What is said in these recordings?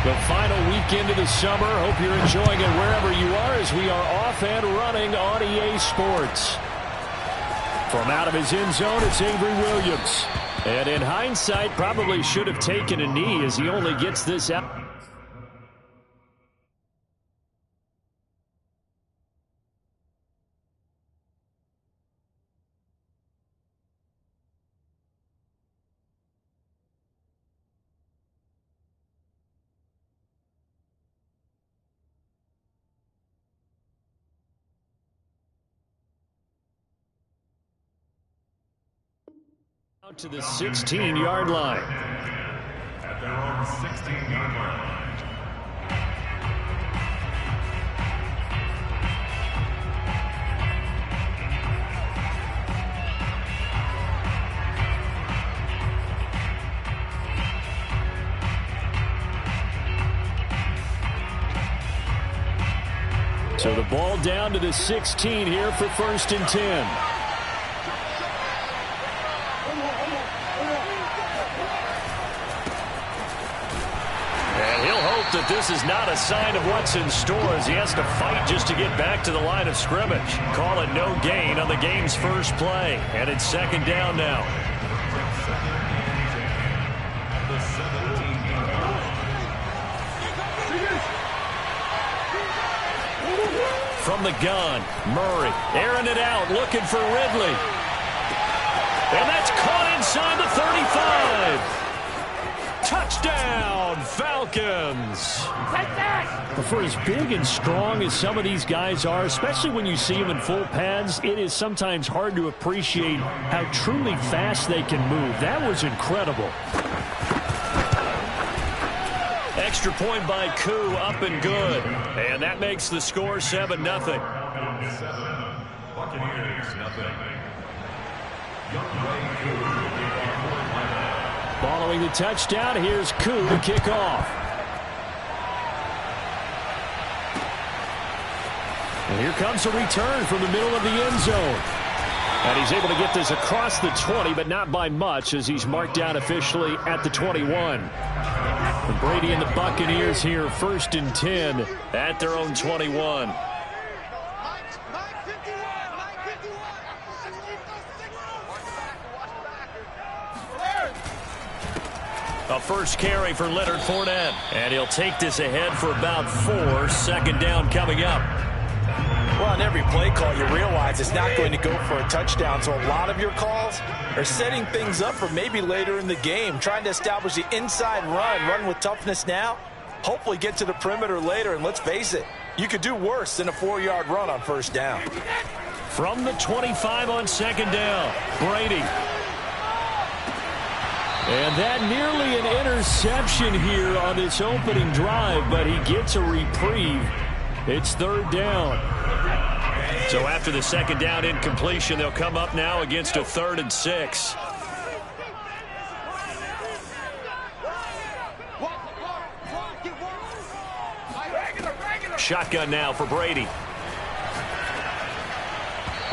The final weekend of the summer. Hope you're enjoying it wherever you are as we are off and running on EA Sports. From out of his end zone, it's Avery Williams. And in hindsight, probably should have taken a knee as he only gets this out. Out to the 16-yard line. At their own 16-yard line. So the ball down to the 16 here for 1st and 10. That this is not a sign of what's in store as he has to fight just to get back to the line of scrimmage. Call it no gain on the game's first play, and it's 2nd down now. From the gun, Murray airing it out, looking for Ridley. And that's caught inside the 35. Touchdown, Falcons. But for as big and strong as some of these guys are, especially when you see them in full pads, it is sometimes hard to appreciate how truly fast they can move. That was incredible. Extra point by Koo, up and good. And that makes the score 7-0. Buccaneers, nothing. Following the touchdown, here's Koo to kick off. And here comes a return from the middle of the end zone. And he's able to get this across the 20, but not by much as he's marked down officially at the 21. And Brady and the Buccaneers here, 1st and 10 at their own 21. A first carry for Leonard Fournette. And he'll take this ahead for about 4. 2nd down coming up. Well, on every play call, you realize it's not going to go for a touchdown. So a lot of your calls are setting things up for maybe later in the game, trying to establish the inside run with toughness now, hopefully get to the perimeter later. And let's face it, you could do worse than a 4-yard run on 1st down. From the 25 on 2nd down, Brady. And that nearly an interception here on this opening drive, but he gets a reprieve. It's 3rd down. So after the 2nd down incompletion, they'll come up now against a 3rd and 6. Shotgun now for Brady.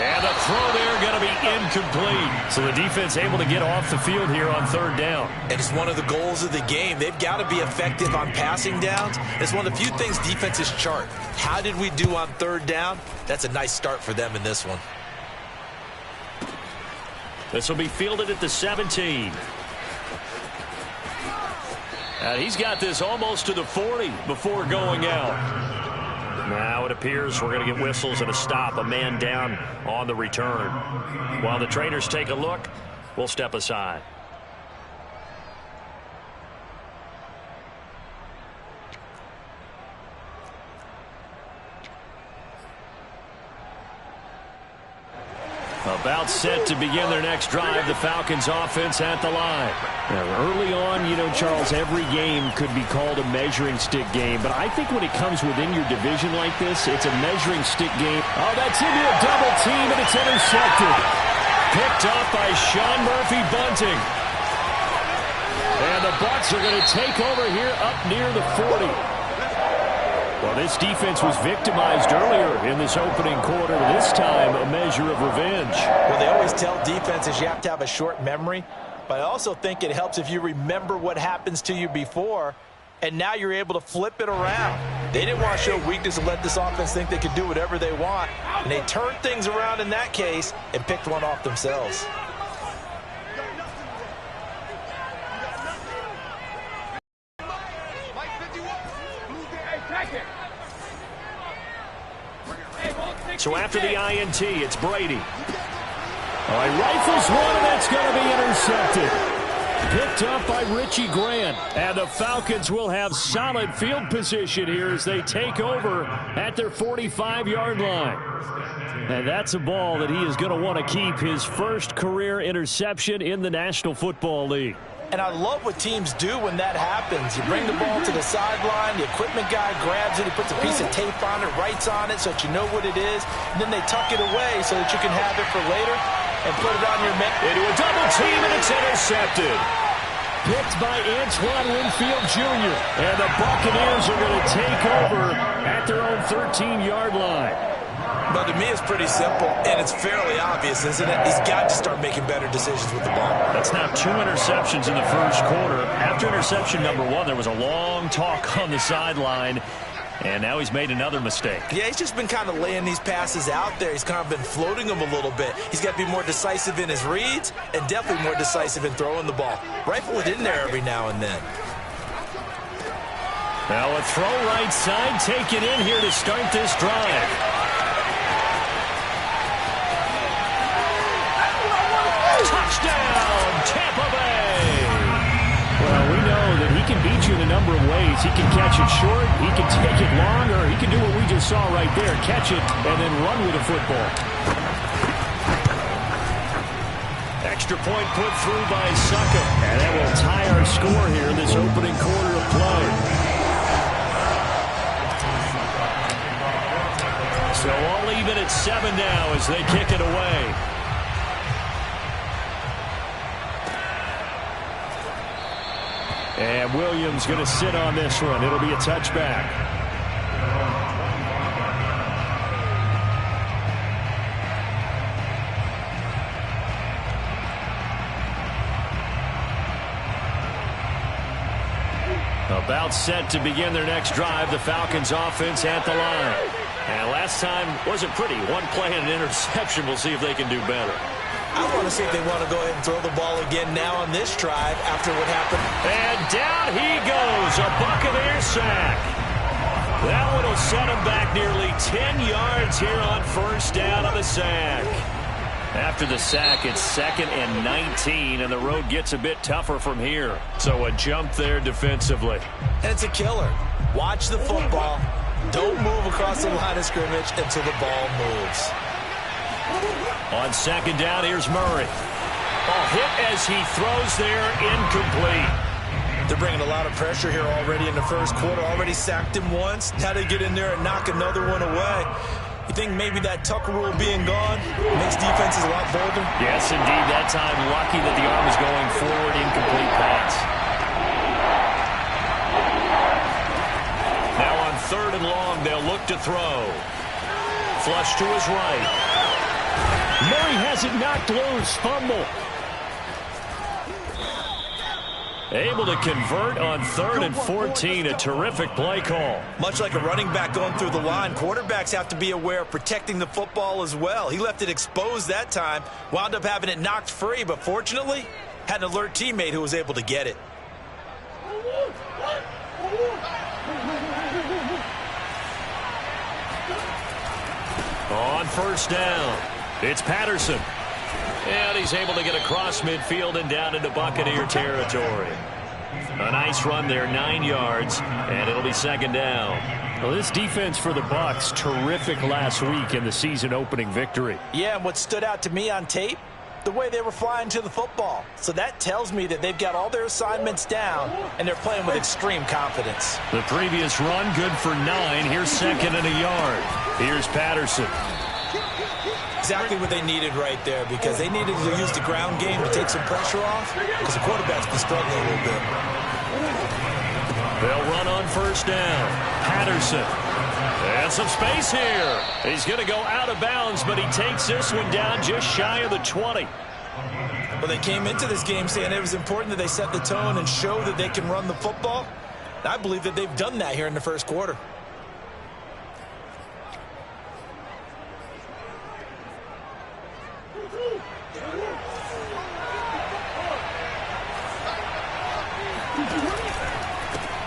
And the throw there going to be incomplete. So the defense able to get off the field here on 3rd down. And it's one of the goals of the game. They've got to be effective on passing downs. It's one of the few things defenses chart. How did we do on 3rd down? That's a nice start for them in this one. This will be fielded at the 17. And he's got this almost to the 40 before going out. Now it appears we're going to get whistles and a stop, a man down on the return. While the trainers take a look, we'll step aside. About set to begin their next drive, the Falcons offense at the line. Now, early on, you know, Charles, every game could be called a measuring stick game, but I think when it comes within your division like this, it's a measuring stick game. Oh, that's into a double team, and it's intercepted. Picked up by Sean Murphy-Bunting. And the Bucs are going to take over here up near the 40. Well, this defense was victimized earlier in this opening quarter. This time, a measure of revenge. Well, they always tell defenses you have to have a short memory, but I also think it helps if you remember what happens to you before. and now you're able to flip it around. They didn't want to show weakness and let this offense think they could do whatever they want, and they turned things around in that case and picked one off themselves. So after the INT, it's Brady. All right, rifles one, and that's going to be intercepted. Picked up by Richie Grant. And the Falcons will have solid field position here as they take over at their 45-yard line. And that's a ball that he is going to want to keep, his first career interception in the National Football League. And I love what teams do when that happens. You bring the ball to the sideline, the equipment guy grabs it, he puts a piece of tape on it, writes on it so that you know what it is, and then they tuck it away so that you can have it for later and put it on your man. Into a double team, and it's intercepted. Picked by Antoine Winfield Jr. And the Buccaneers are going to take over at their own 13-yard line. But to me, it's pretty simple, and it's fairly obvious, isn't it? He's got to start making better decisions with the ball. That's now 2 interceptions in the first quarter. After interception number 1, there was a long talk on the sideline, and now he's made another mistake. Yeah, he's just been kind of laying these passes out there. He's kind of been floating them a little bit. He's got to be more decisive in his reads and definitely more decisive in throwing the ball. Rifle it in there every now and then. Now a throw right side taken in here to start this drive. Touchdown, Tampa Bay! Well, we know that he can beat you in a number of ways. He can catch it short, he can take it long, or he can do what we just saw right there, catch it and then run with the football. Extra point put through by Suckup, and that will tie our score here in this opening quarter of play. So all even at 7 now as they kick it away. And Williams going to sit on this one. It'll be a touchback. About set to begin their next drive. The Falcons offense at the line. And last time wasn't pretty. One play and an interception. We'll see if they can do better. I want to see if they want to go ahead and throw the ball again now on this drive after what happened. And down he goes, a Buccaneer sack. That one will set him back nearly 10 yards here on first down on the sack. After the sack, it's 2nd and 19, and the road gets a bit tougher from here. So a jump there defensively. And it's a killer. Watch the football. Don't move across the line of scrimmage until the ball moves. On 2nd down, here's Murray. Hit as he throws there, incomplete. They're bringing a lot of pressure here already in the first quarter. Already sacked him once. Now they get in there and knock another one away. You think maybe that Tucker rule being gone makes defenses a lot bolder? Yes, indeed. That time, lucky that the arm was going forward, incomplete pass. Now on 3rd and long, they'll look to throw. Flush to his right. Murray has it knocked loose. Fumble. Able to convert on 3rd and 14. A terrific play call. Much like a running back going through the line, quarterbacks have to be aware of protecting the football as well. He left it exposed that time. Wound up having it knocked free, but fortunately, had an alert teammate who was able to get it. On first down, it's Patterson. And he's able to get across midfield and down into Buccaneer territory. A nice run there, 9 yards, and it'll be 2nd down. Well, this defense for the Bucs, terrific last week in the season-opening victory. Yeah, and what stood out to me on tape, the way they were flying to the football. So that tells me that they've got all their assignments down, and they're playing with extreme confidence. The previous run, good for 9. Here's 2nd and a yard. Here's Patterson. Exactly what they needed right there, because they needed to use the ground game to take some pressure off, because the quarterback's been struggling a little bit. They'll run on first down. Patterson. And some space here. He's going to go out of bounds, but he takes this one down just shy of the 20. Well, they came into this game saying it was important that they set the tone and show that they can run the football. I believe that they've done that here in the first quarter.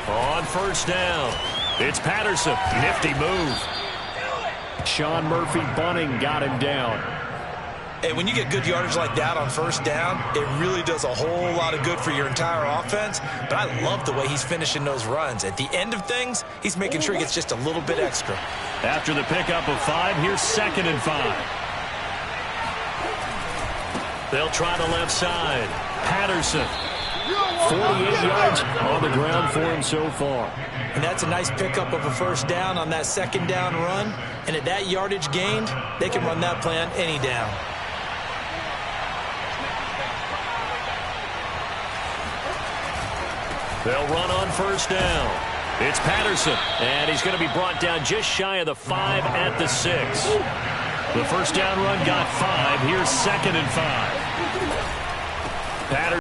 On first down, it's Patterson. Nifty move. Sean Murphy bunting got him down. Hey, when you get good yardage like that on first down, it really does a whole lot of good for your entire offense. But I love the way he's finishing those runs. At the end of things, he's making sure he gets just a little bit extra. After the pickup of 5, here's 2nd and 5. They'll try the left side. Patterson. 48 yards on the ground for him so far. And that's a nice pickup of a first down on that 2nd down run. And at that yardage gained, they can run that play on any down. They'll run on first down. It's Patterson, and he's going to be brought down just shy of the 5 at the 6. The first down run got 5. Here's 2nd and 5. Patterson.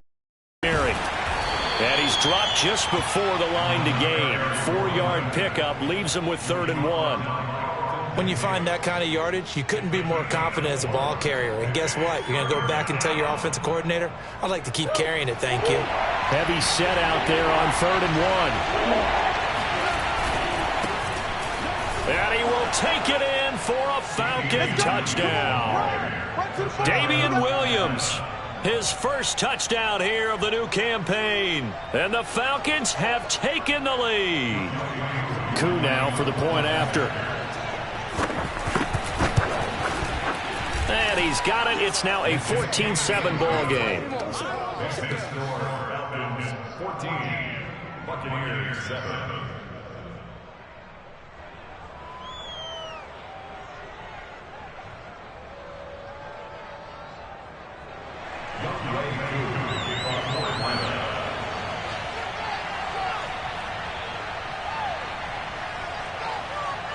And he's dropped just before the line to gain. 4-yard pickup leaves him with 3rd and 1. When you find that kind of yardage, you couldn't be more confident as a ball carrier. And guess what? You're going to go back and tell your offensive coordinator, I'd like to keep carrying it, thank you. Heavy set out there on 3rd and 1. And he will take it in for a Falcon touchdown. Damian Williams. His first touchdown here of the new campaign. And the Falcons have taken the lead. Koo now for the point after. And he's got it. It's now a 14-7 ball game. Falcons 14, Buccaneers 7.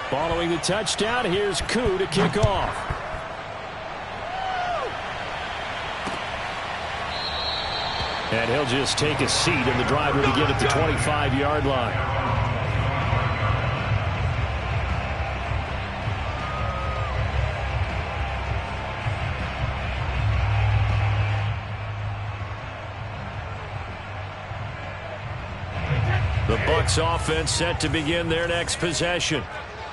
Following the touchdown, here's Koo to kick off. And he'll just take a seat, and the driver to get at the 25-yard line. The Bucs offense set to begin their next possession.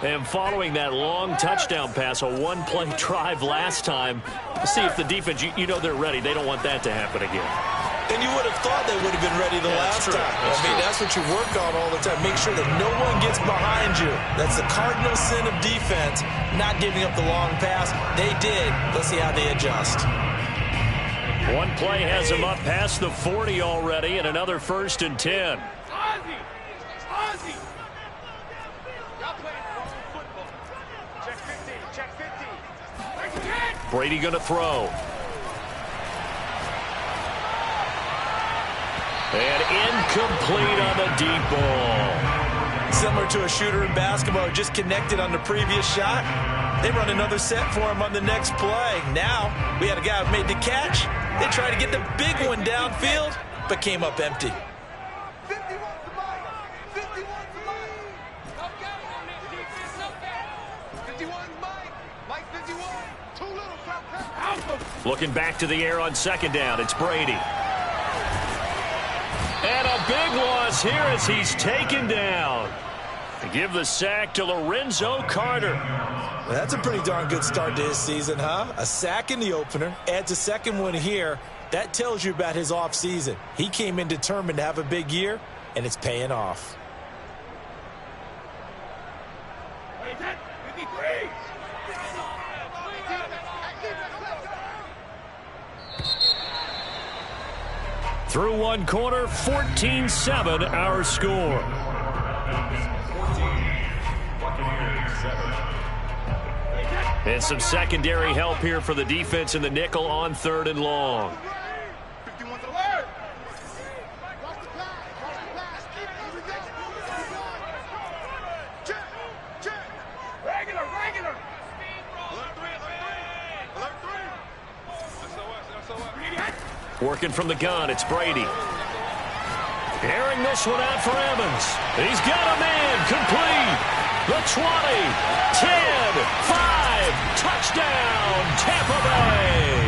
And following that long touchdown pass, a one-play drive last time, see if the defense, you know they're ready. They don't want that to happen again. And you would have thought they would have been ready the last time. That's what you work on all the time. Make sure that no one gets behind you. That's the cardinal sin of defense, not giving up the long pass. They did. Let's see how they adjust. One play has them up past the 40 already, and another 1st and 10. Brady going to throw. And incomplete on the deep ball. Similar to a shooter in basketball, just connected on the previous shot. They run another set for him on the next play. Now, we had a guy who made the catch. They tried to get the big one downfield, but came up empty. Looking back to the air on 2nd down, it's Brady. And a big loss here as he's taken down. To give the sack to Lorenzo Carter. Well, that's a pretty darn good start to his season, huh? A sack in the opener, adds a second one here. That tells you about his offseason. He came in determined to have a big year, and it's paying off. Through one quarter, 14-7 our score. 14, Buccaneers 7. And some secondary help here for the defense in the nickel on 3rd and long. Working from the gun, it's Brady. Airing this one out for Evans. He's got a man. Complete. The 20, 10, 5, touchdown, Tampa Bay.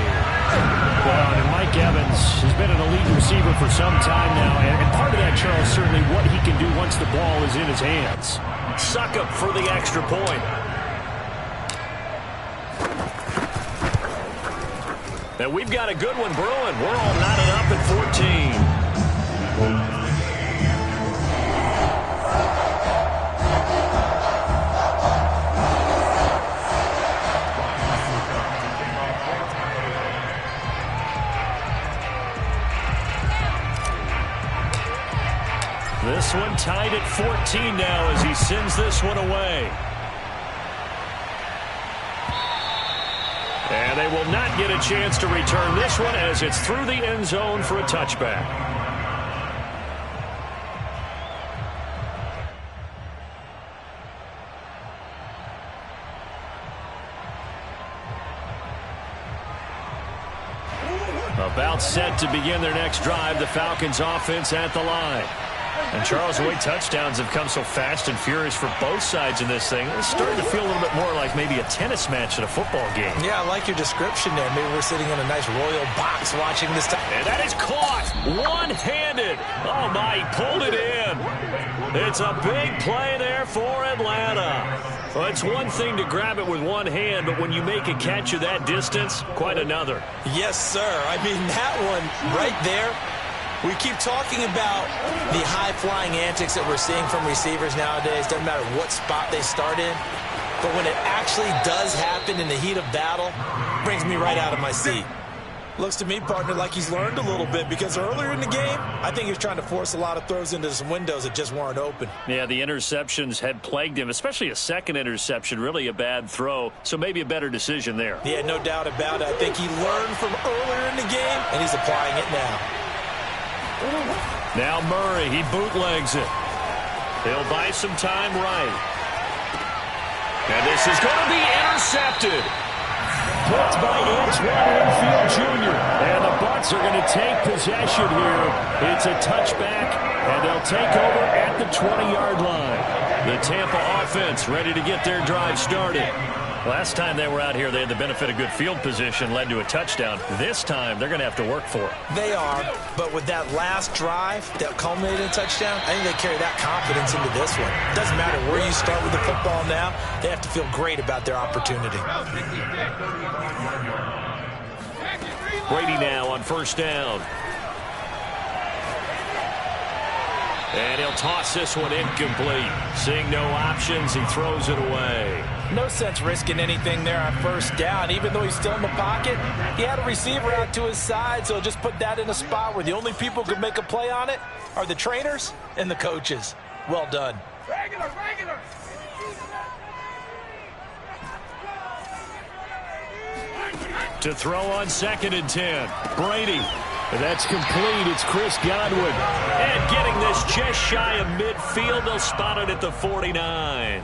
Well, and Mike Evans has been an elite receiver for some time now, and part of that, Charles, certainly what he can do once the ball is in his hands. Succop for the extra point. And we've got a good one brewing. We're all knotted up at 14. This one tied at 14 now as he sends this one away. And they will not get a chance to return this one as it's through the end zone for a touchback. About set to begin their next drive, the Falcons offense at the line. And, Charles, the way touchdowns have come so fast and furious for both sides in this thing, it's starting to feel a little bit more like maybe a tennis match at a football game. Yeah, I like your description there. Maybe we're sitting in a nice royal box watching this time. And that is caught one-handed. Oh, my, he pulled it in. It's a big play there for Atlanta. Well, it's one thing to grab it with one hand, but when you make a catch of that distance, quite another. Yes, sir. I mean, that one right there. We keep talking about the high-flying antics that we're seeing from receivers nowadays. Doesn't matter what spot they start in. But when it actually does happen in the heat of battle, it brings me right out of my seat. Looks to me, partner, like he's learned a little bit because earlier in the game, I think he was trying to force a lot of throws into some windows that just weren't open. Yeah, the interceptions had plagued him, especially a second interception, really a bad throw, so maybe a better decision there. Yeah, no doubt about it. I think he learned from earlier in the game, and he's applying it now. Now Murray, he bootlegs it. He'll buy some time right. And this is going to be intercepted. Picked by Antoine Winfield Jr. And the Bucs are going to take possession here. It's a touchback, and they'll take over at the 20-yard line. The Tampa offense ready to get their drive started. Last time they were out here, they had the benefit of good field position, led to a touchdown. This time, they're going to have to work for it. They are, but with that last drive that culminated in a touchdown, I think they carry that confidence into this one. Doesn't matter where you start with the football now, they have to feel great about their opportunity. Brady now on first down. And he'll toss this one incomplete. Seeing no options, he throws it away. No sense risking anything there on first down. Even though he's still in the pocket, he had a receiver out to his side, so just put that in a spot where the only people who can make a play on it are the trainers and the coaches. Well done. Regular. To throw on 2nd and 10. Brady. That's complete. It's Chris Godwin. And getting this just shy of midfield, they'll spot it at the 49.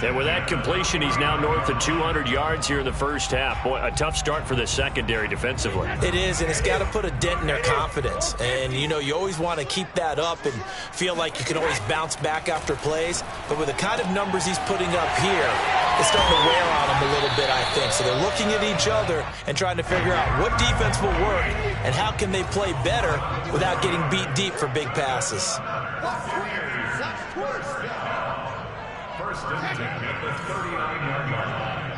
And with that completion, he's now north of 200 yards here in the first half. Boy, a tough start for the secondary defensively. It is, and it's got to put a dent in their confidence. And, you know, you always want to keep that up and feel like you can always bounce back after plays. But with the kind of numbers he's putting up here, it's starting to wear on them a little bit, I think. So they're looking at each other and trying to figure out what defense will work and how can they play better without getting beat deep for big passes. First and 10 at the 39-yard line.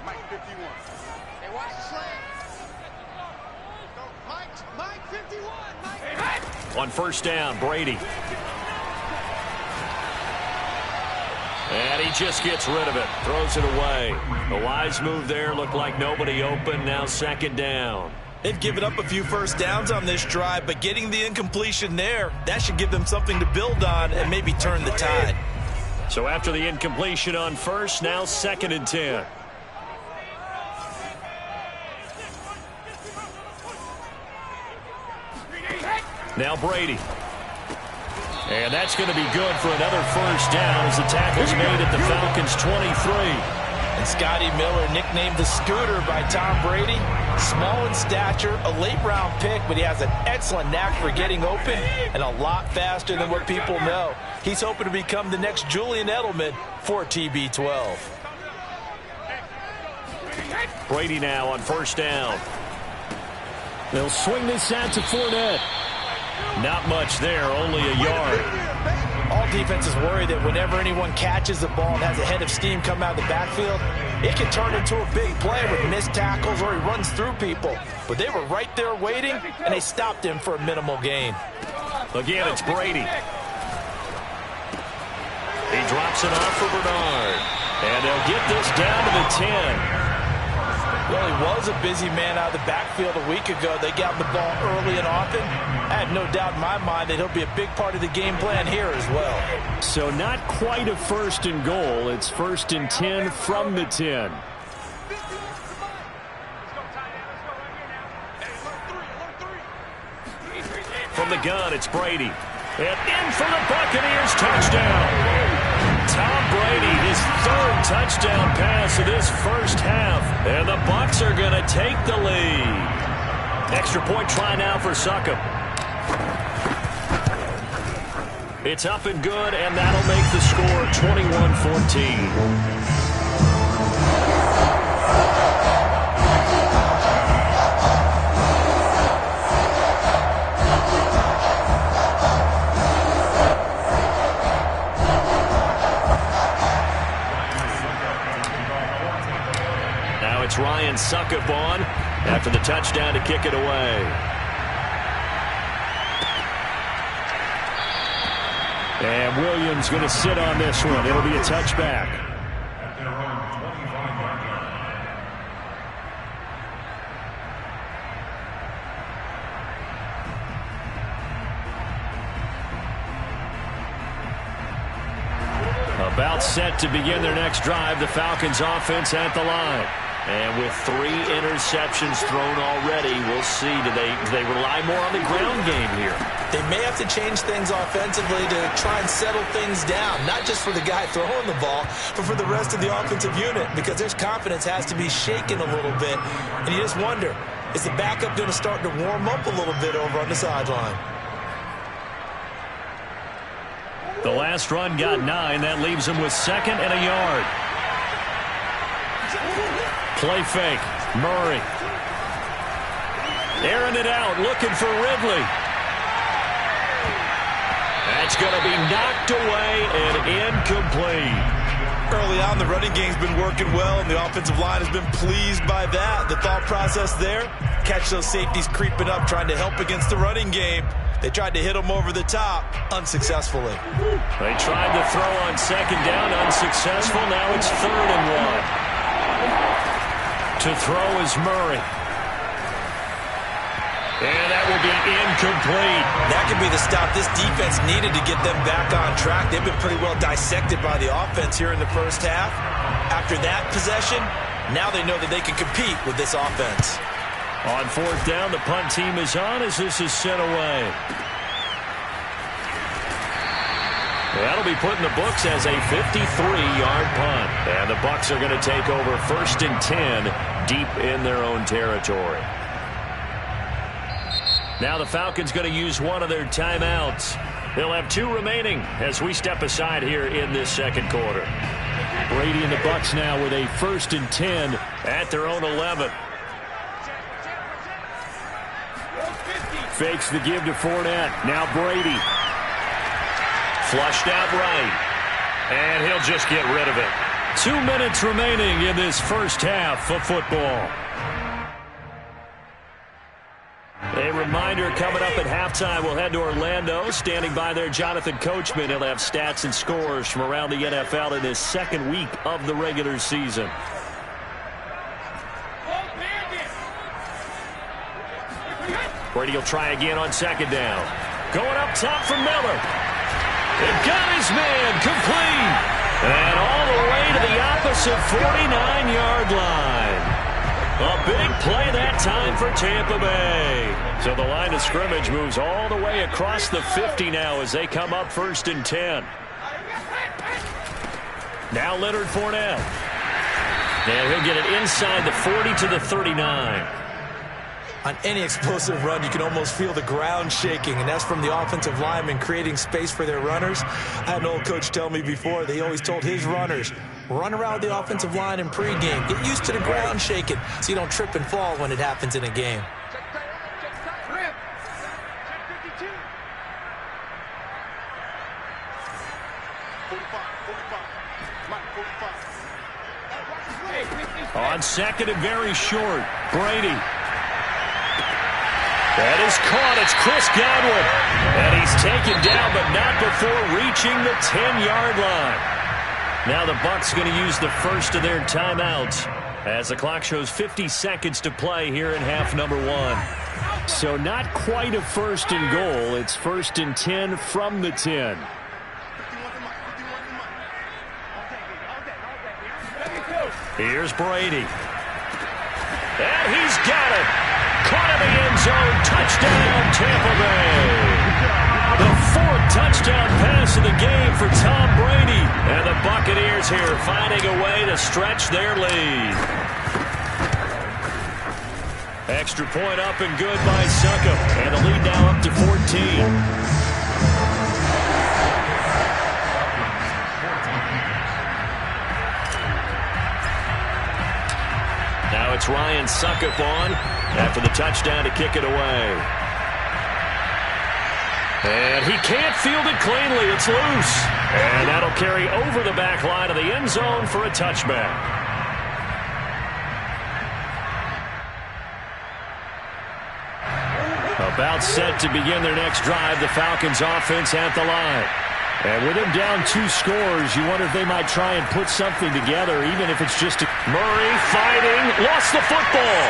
Mike 51. Hey, watch the slant. Mike 51. Mike. On first down, Brady. And he just gets rid of it. Throws it away. A wise move there. Looked like nobody open. Now 2nd down. They've given up a few first downs on this drive, but getting the incompletion there, that should give them something to build on and maybe turn the tide. So after the incompletion on first, now 2nd and 10. Now Brady. And that's going to be good for another first down as the tackle's made at the Falcons' 23. And Scotty Miller, nicknamed the Scooter by Tom Brady. Small in stature, a late-round pick, but he has an excellent knack for getting open and a lot faster than what people know. He's hoping to become the next Julian Edelman for TB12. Brady now on first down. They'll swing this out to Fournette. Not much there, only a yard. All defenses worry that whenever anyone catches the ball and has a head of steam come out of the backfield, it can turn into a big play with missed tackles or he runs through people. But they were right there waiting, and they stopped him for a minimal gain. Again, it's Brady. He drops it off for Bernard. And they'll get this down to the 10. Well, he was a busy man out of the backfield a week ago. They got the ball early and often. I have no doubt in my mind that he'll be a big part of the game plan here as well. So not quite a first and goal. It's first and 10 from the 10. From the gun, it's Brady. And in for the Buccaneers, touchdown. Tom Brady, his third touchdown pass of this first half. And the Bucs are going to take the lead. Extra point try now for Succop. It's up and good, and that'll make the score 21-14. It's Ryan Succop on after the touchdown to kick it away. And Williams going to sit on this one. It'll be a touchback. About set to begin their next drive, the Falcons offense at the line. And with 3 interceptions thrown already, we'll see. Do they rely more on the ground game here? They may have to change things offensively to try and settle things down, not just for the guy throwing the ball, but for the rest of the offensive unit, because their confidence has to be shaken a little bit. And you just wonder, is the backup going to start to warm up a little bit over on the sideline? The last run got 9. That leaves them with second and a yard. Play fake. Murray. Airing it out, looking for Ridley. That's going to be knocked away and incomplete. Early on, the running game's been working well, and the offensive line has been pleased by that. The thought process there, catch those safeties creeping up, trying to help against the running game. They tried to hit him over the top, unsuccessfully. They tried to throw on second down, unsuccessful. Now it's 3rd and 1. To throw is Murray. And that will be incomplete. That could be the stop this defense needed to get them back on track. They've been pretty well dissected by the offense here in the first half. After that possession, now they know that they can compete with this offense. On 4th down, the punt team is on as this is sent away. That'll be put in the books as a 53-yard punt. And the Bucs are going to take over 1st and 10 deep in their own territory. Now the Falcons going to use one of their timeouts. They'll have 2 remaining as we step aside here in this second quarter. Brady and the Bucs now with a 1st and 10 at their own 11. Fakes the give to Fournette. Now Brady. Flushed out right. And he'll just get rid of it. 2 minutes remaining in this first half of football. A reminder coming up at halftime, we'll head to Orlando. Standing by there, Jonathan Coachman. He'll have stats and scores from around the NFL in this second week of the regular season. Brady will try again on second down. Going up top for Miller. It got his man complete. And all the way to the opposite 49-yard line. A big play that time for Tampa Bay. So the line of scrimmage moves all the way across the 50 now as they come up 1st and 10. Now Leonard Fournette. And he'll get it inside the 40 to the 39. On any explosive run, you can almost feel the ground shaking, and that's from the offensive linemen creating space for their runners. I had an old coach tell me before, they always told his runners, run around the offensive line in pregame. Get used to the ground shaking so you don't trip and fall when it happens in a game. On second and very short, Brady. That is caught. It's Chris Godwin. And he's taken down, but not before reaching the 10-yard line. Now the Bucs going to use the first of their timeouts as the clock shows 50 seconds to play here in half number 1. So not quite a first and goal. It's first and 10 from the 10. Here's Brady. And he's got it. Caught in the end zone. Touchdown, Tampa Bay. The 4th touchdown pass of the game for Tom Brady. And the Buccaneers here finding a way to stretch their lead. Extra point up and good by Suckup. And the lead now up to 14. Now it's Ryan Suckup on after the touchdown to kick it away. And he can't field it cleanly. It's loose. And that'll carry over the back line of the end zone for a touchback. About set to begin their next drive, the Falcons offense at the line. And with him down 2 scores, you wonder if they might try and put something together, even if it's just Murray fighting, lost the football.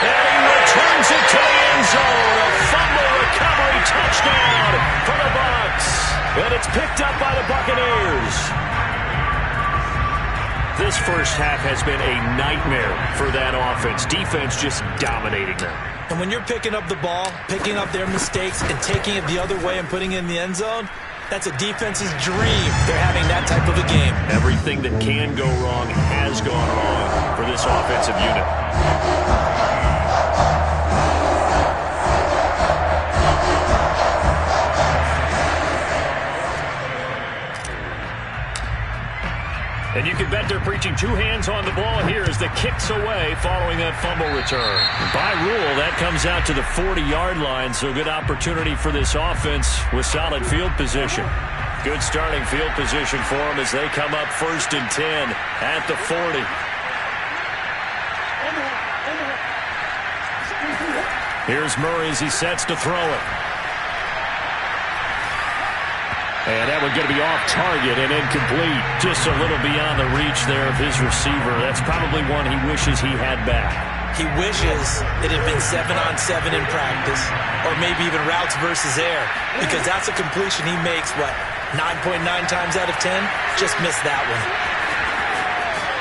And he returns it to the end zone. A fumble recovery touchdown for the Bucs. And it's picked up by the Buccaneers. This first half has been a nightmare for that offense. Defense just dominating them. And when you're picking up the ball, picking up their mistakes, and taking it the other way and putting it in the end zone, that's a defense's dream. They're having that type of a game. Everything that can go wrong has gone wrong for this offensive unit. And you can bet they're preaching 2 hands on the ball here as the kick's away following that fumble return. By rule, that comes out to the 40-yard line, so good opportunity for this offense with solid field position. Good starting field position for them as they come up first and 10 at the 40. Here's Murray as he sets to throw it. And that one's going to be off target and incomplete. Just a little beyond the reach there of his receiver. That's probably one he wishes he had back. He wishes it had been 7-on-7 in practice, or maybe even routes versus air, because that's a completion he makes, 9.9 times out of 10? Just missed that one.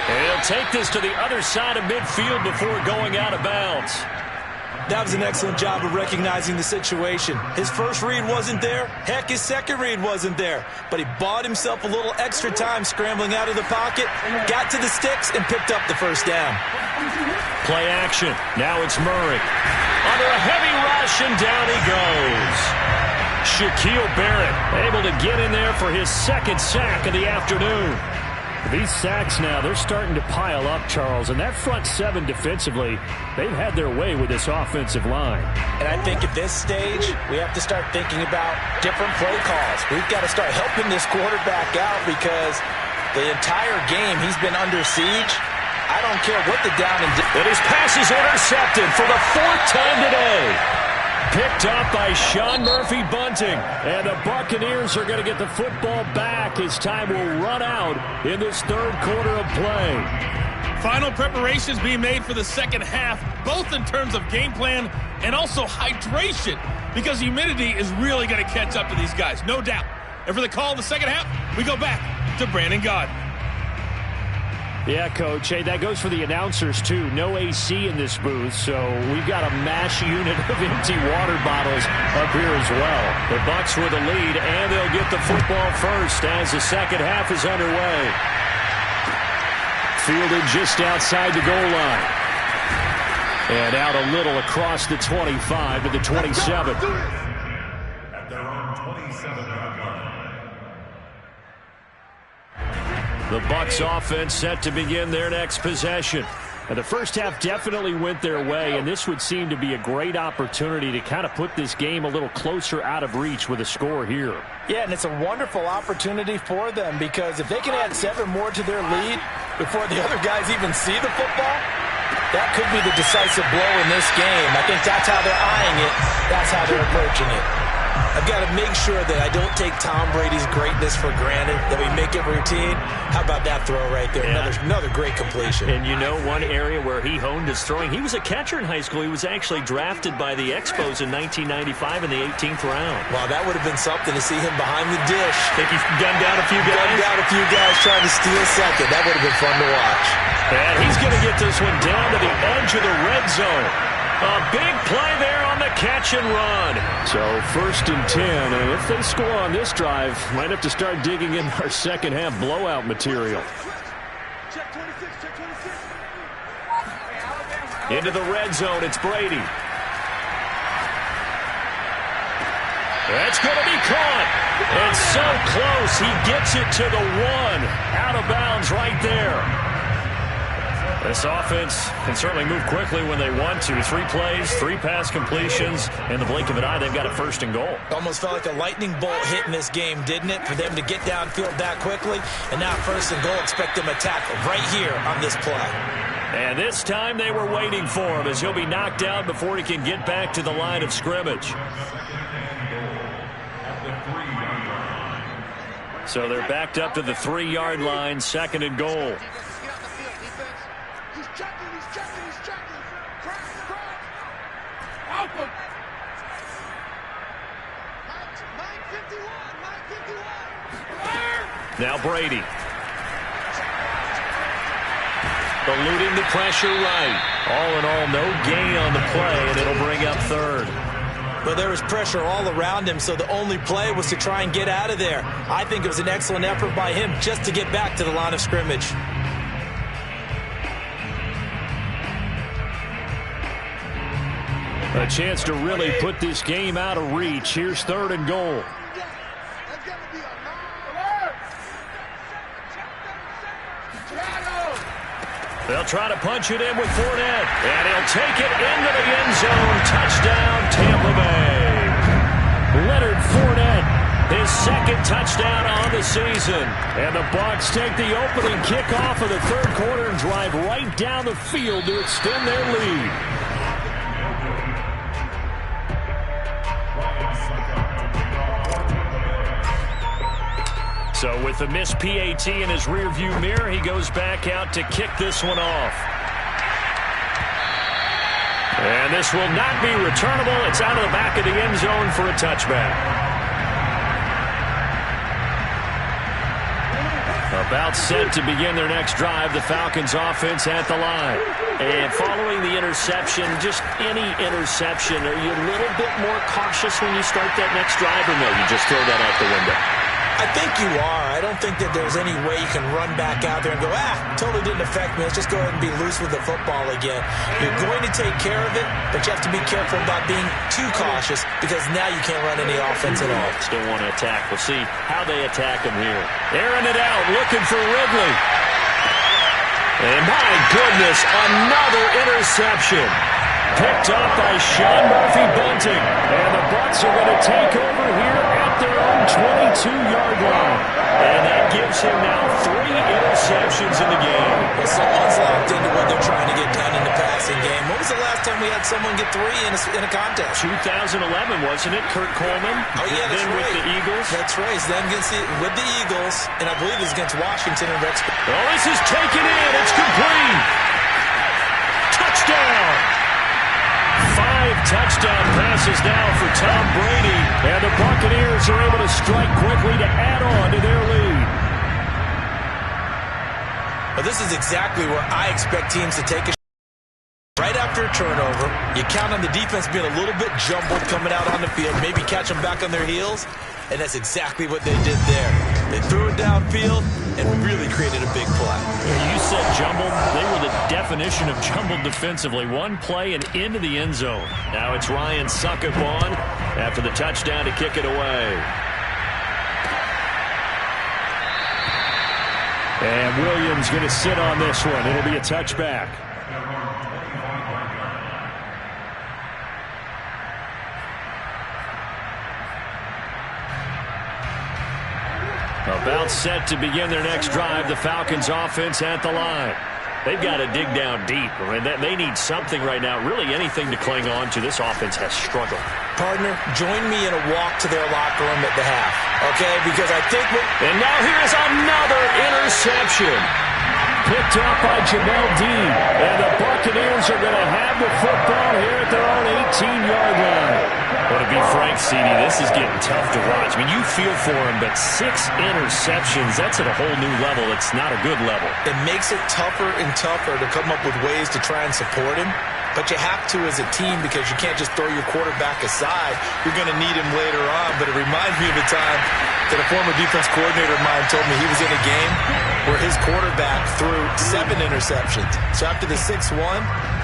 And he'll take this to the other side of midfield before going out of bounds. That was an excellent job of recognizing the situation. His first read wasn't there. Heck, his second read wasn't there. But he bought himself a little extra time scrambling out of the pocket, got to the sticks, and picked up the first down. Play action. Now it's Murray. Under a heavy rush, and down he goes. Shaquille Barrett able to get in there for his 2nd sack of the afternoon. These sacks now, they're starting to pile up, Charles, and that front 7 defensively, they've had their way with this offensive line. And I think at this stage, we have to start thinking about different play calls. We've got to start helping this quarterback out because the entire game he's been under siege. I don't care what the down and... And his pass is intercepted for the 4th time today. Picked up by Sean Murphy-Bunting. And the Buccaneers are going to get the football back as time will run out in this 3rd quarter of play. Final preparations being made for the second half, both in terms of game plan and also hydration, because humidity is really going to catch up to these guys, no doubt. And for the call in the second half, we go back to Brandon Gaudin. Yeah, Coach. Hey, that goes for the announcers, too. No AC in this booth, so we've got a mash unit of empty water bottles up here as well. The Bucs with the lead, and they'll get the football first as the second half is underway. fielded just outside the goal line. And out a little across the 25 to the 27. At their own 27-yard line. The Bucs offense set to begin their next possession. And the first half definitely went their way, and this would seem to be a great opportunity to kind of put this game a little closer out of reach with a score here. Yeah, and it's a wonderful opportunity for them because if they can add 7 more to their lead before the other guys even see the football, that could be the decisive blow in this game. I think that's how they're eyeing it. That's how they're approaching it. I've got to make sure that I don't take Tom Brady's greatness for granted, that we make it routine. How about that throw right there? Yeah. Another great completion. And you know one area where he honed his throwing, he was a catcher in high school. He was actually drafted by the Expos in 1995 in the 18th round. Wow, that would have been something to see him behind the dish. Think he's gunned down a few guys? Gunned down a few guys trying to steal second. That would have been fun to watch. And he's going to get this one down to the edge of the red zone. A big play there on the catch and run. So 1st and 10, and if they score on this drive, might have to start digging in our second half blowout material. Into the red zone, it's Brady. That's going to be caught. And so close, he gets it to the 1. Out of bounds right there. This offense can certainly move quickly when they want to. 3 plays, 3 pass completions. In the blink of an eye, they've got a 1st and goal. Almost felt like a lightning bolt hit in this game, didn't it? For them to get downfield that quickly. And now 1st and goal, expect them to tackle right here on this play. And this time they were waiting for him as he'll be knocked out before he can get back to the line of scrimmage. So they're backed up to the 3-yard line, 2nd and goal. Now Brady. Eluding the pressure right. All in all, no gain on the play, and it'll bring up 3rd. Well, there was pressure all around him, so the only play was to try and get out of there. I think it was an excellent effort by him just to get back to the line of scrimmage. A chance to really put this game out of reach. Here's 3rd and goal. They'll try to punch it in with Fournette, and he'll take it into the end zone. Touchdown, Tampa Bay. Leonard Fournette, his 2nd touchdown on the season. And the Bucs take the opening kickoff of the 3rd quarter and drive right down the field to extend their lead. So with the missed PAT in his rearview mirror, he goes back out to kick this one off. And this will not be returnable. It's out of the back of the end zone for a touchback. About set to begin their next drive, the Falcons offense at the line. And following the interception, just any interception, are you a little bit more cautious when you start that next drive, or no, you just throw that out the window? I think you are. I don't think that there's any way you can run back out there and go, totally didn't affect me. Let's just go ahead and be loose with the football again. You're going to take care of it, but you have to be careful about being too cautious because now you can't run any offense at all. Still want to attack. We'll see how they attack him here. Airing it out, looking for Ridley. And my goodness, another interception. Picked up by Sean Murphy-Bunting. And the Bucs are going to take over here at their own 22-yard line. And that gives him now 3 interceptions in the game. Well, someone's locked into what they're trying to get done in the passing game. When was the last time we had someone get 3 in a contest? 2011, wasn't it? Kurt Coleman. Oh, yeah, that's then right. With the Eagles. That's right. Then with the Eagles, and I believe it's against Washington and Rex. Oh, this is taken in. It's complete. Touchdown. 5 touchdown passes now for Tom Brady. And the Buccaneers are able to strike quickly to add on to their lead. Well, this is exactly where I expect teams to take a right after a turnover. You count on the defense being a little bit jumbled coming out on the field, maybe catch them back on their heels, and that's exactly what they did there. They threw it downfield. field and really created a big play. You said jumbled. They were the definition of jumbled defensively. One play and into the end zone. Now it's Ryan Succop on after the touchdown to kick it away. And Williams going to sit on this one. It'll be a touchback. About set to begin their next drive. The Falcons offense at the line. They've got to dig down deep. I mean, they need something right now, really anything to cling on to. This offense has struggled. Partner, join me in a walk to their locker room at the half, okay? Because I think And now here's another interception. Picked up by Jamel Dean. And the Buccaneers are going to have the football here at their own 18-yard line. Well, to be frank, CD, this is getting tough to watch. I mean, you feel for him, but 6 interceptions, that's at a whole new level. It's not a good level. It makes it tougher and tougher to come up with ways to try and support him. But you have to as a team because you can't just throw your quarterback aside. You're going to need him later on. But it reminds me of a time that a former defense coordinator of mine told me he was in a game where his quarterback threw 7 interceptions. So after the 6-1,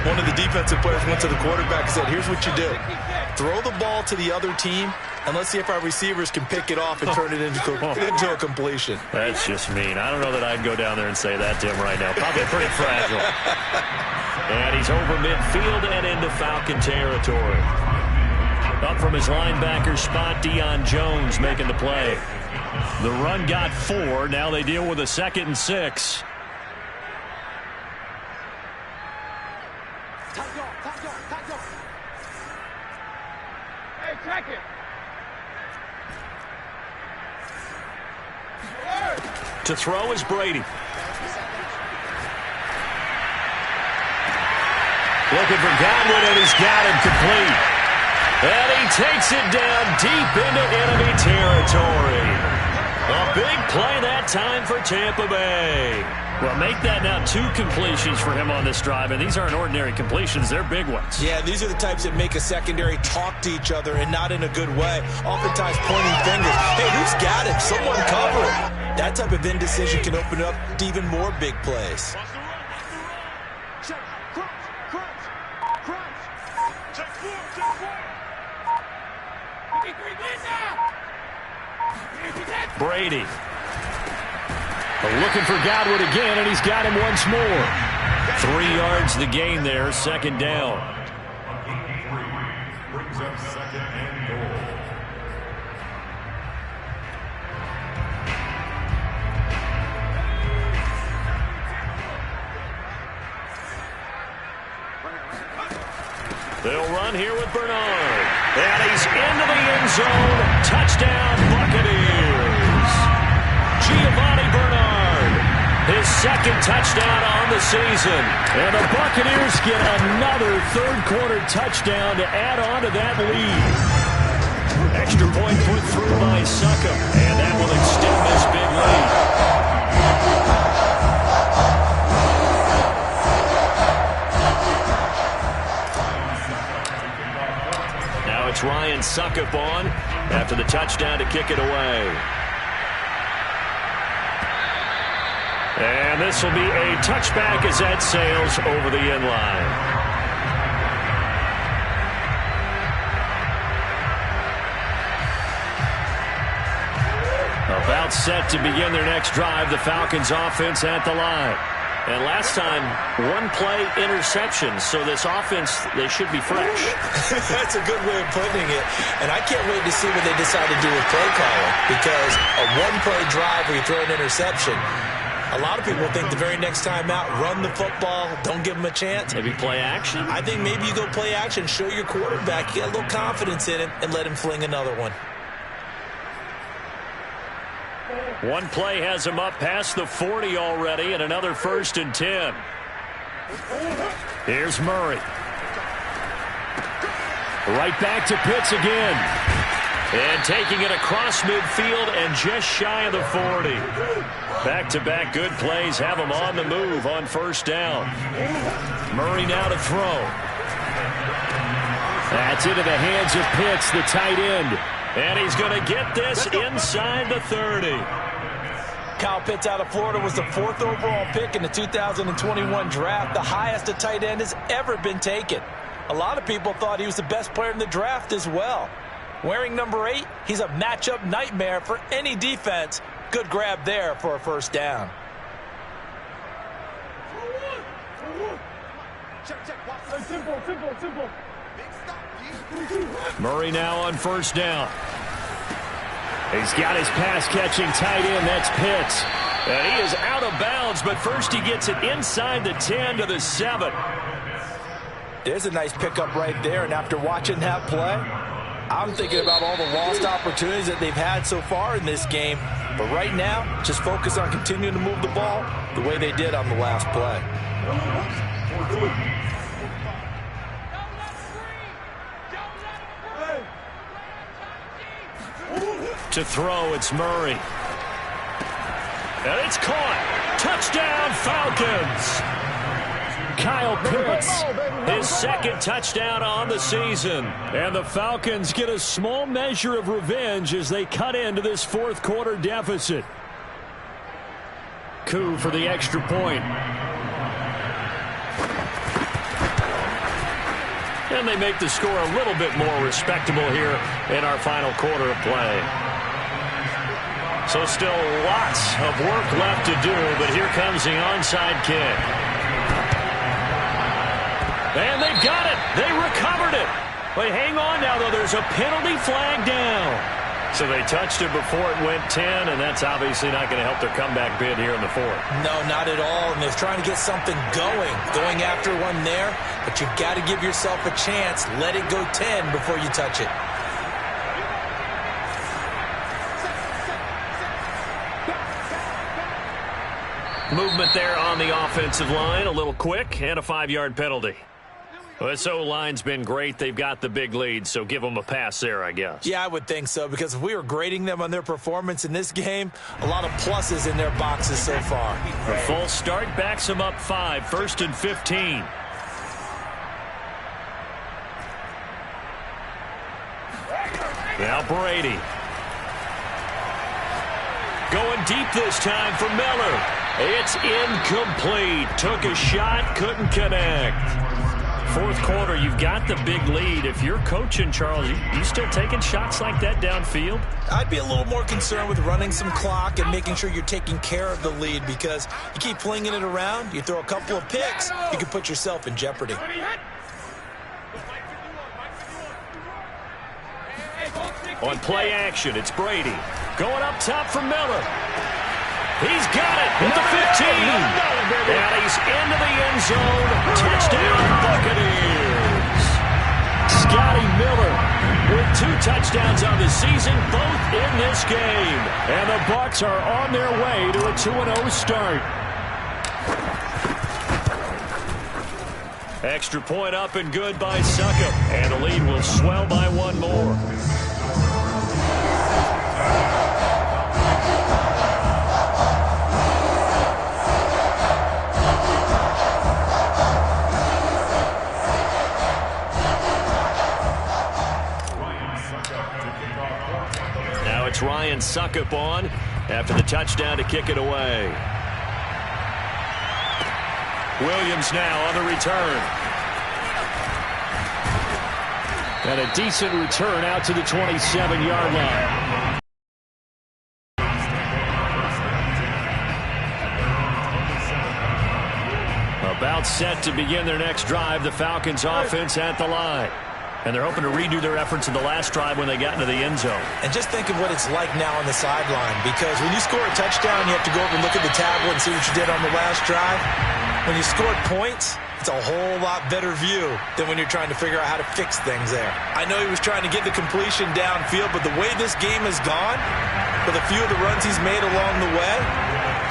one of the defensive players went to the quarterback and said, here's what you do. Throw the ball to the other team, and let's see if our receivers can pick it off and turn it into a completion. That's just mean. I don't know that I'd go down there and say that to him right now. Probably pretty fragile. And he's over midfield and into Falcon territory. Up from his linebacker spot, Deion Jones making the play. The run got 4. Now they deal with a 2nd and 6. To throw is Brady. Looking for Godwin, and he's got him complete. And he takes it down deep into enemy territory. A big play that time for Tampa Bay. Well, make that now 2 completions for him on this drive, and these aren't ordinary completions. They're big ones. Yeah, these are the types that make a secondary talk to each other and not in a good way. Oftentimes pointing fingers. Hey, who's got him? Someone cover it. That type of indecision can open up to even more big plays. Brady. Looking for Godwin again, and he's got him once more. 3 yards the gain there, 2nd down. Brings up 2nd and goal. They'll run here with Bernard. And he's into the end zone. Touchdown, Buccaneers. Giovanni Bernard, his 2nd touchdown on the season. And the Buccaneers get another 3rd-quarter touchdown to add on to that lead. Extra point put through by Succop. And that will extend this big lead. It's Ryan Succop on after the touchdown to kick it away. And this will be a touchback as that sails over the end line. About set to begin their next drive, the Falcons offense at the line. And last time, 1-play interception. So this offense, they should be fresh. That's a good way of putting it. And I can't wait to see what they decide to do with play calling. Because a 1-play drive where you throw an interception, a lot of people think the very next time out, run the football, don't give them a chance. Maybe play action? I think maybe you go play action, show your quarterback, get a little confidence in him, and let him fling another one. 1 play has him up past the 40 already, and another 1st and 10. Here's Murray. Right back to Pitts again. And taking it across midfield and just shy of the 40. Back-to-back good plays have him on the move on 1st down. Murray now to throw. That's into the hands of Pitts, the tight end. And he's going to get this inside the 30. Kyle, Kyle Pitts out of Florida was the 4th overall pick in the 2021 draft, the highest a tight end has ever been taken. A lot of people thought he was the best player in the draft as well. Wearing number 8, he's a matchup nightmare for any defense. Good grab there for a first down. Murray now on first down. He's got his pass-catching tight end. That's Pitts. And he is out of bounds, but first he gets it inside the 10 to the 7. There's a nice pickup right there, and after watching that play, I'm thinking about all the lost opportunities that they've had so far in this game. But right now, just focus on continuing to move the ball the way they did on the last play. To throw, it's Murray. And it's caught. Touchdown, Falcons. Kyle Pitts, his second touchdown on the season. And the Falcons get a small measure of revenge as they cut into this fourth quarter deficit. Coup for the extra point. And they make the score a little bit more respectable here in our final quarter of play. So still lots of work left to do, but here comes the onside kick. And they've got it. They recovered it. But hang on now, though. There's a penalty flag down. So they touched it before it went 10, and that's obviously not going to help their comeback bid here in the fourth. No, not at all, and they're trying to get something going after one there, but you've got to give yourself a chance. Let it go 10 before you touch it. Movement there on the offensive line, a little quick, and a 5-yard penalty. Well, this O-line's been great. They've got the big lead, so give them a pass there, I guess. Yeah, I would think so, because if we were grading them on their performance in this game, a lot of pluses in their boxes so far. A full start backs them up 5, 1st and 15. Now Brady. Going deep this time for Miller. It's incomplete. Took a shot, couldn't connect. Fourth quarter, you've got the big lead. If you're coaching, Charles, you still taking shots like that downfield? I'd be a little more concerned with running some clock and making sure you're taking care of the lead, because you keep flinging it around, you throw a couple of picks, you can put yourself in jeopardy. On play action, it's Brady. Going up top for Miller. He's got it at the 15. And he's into the end zone. Touchdown, Buccaneers. Scotty Miller with 2 touchdowns on the season, both in this game. And the Bucs are on their way to a 2-0 start. Extra point up and good by Succop. And the lead will swell by 1 more. Now it's Ryan Succop on after the touchdown to kick it away. Williams now on the return. And a decent return out to the 27-yard line. About set to begin their next drive, the Falcons offense at the line. And they're hoping to redo their efforts in the last drive when they got into the end zone. And just think of what it's like now on the sideline, because when you score a touchdown, you have to go over and look at the tablet and see what you did on the last drive. When you scored points, it's a whole lot better view than when you're trying to figure out how to fix things there. I know he was trying to get the completion downfield, but the way this game has gone, with a few of the runs he's made along the way,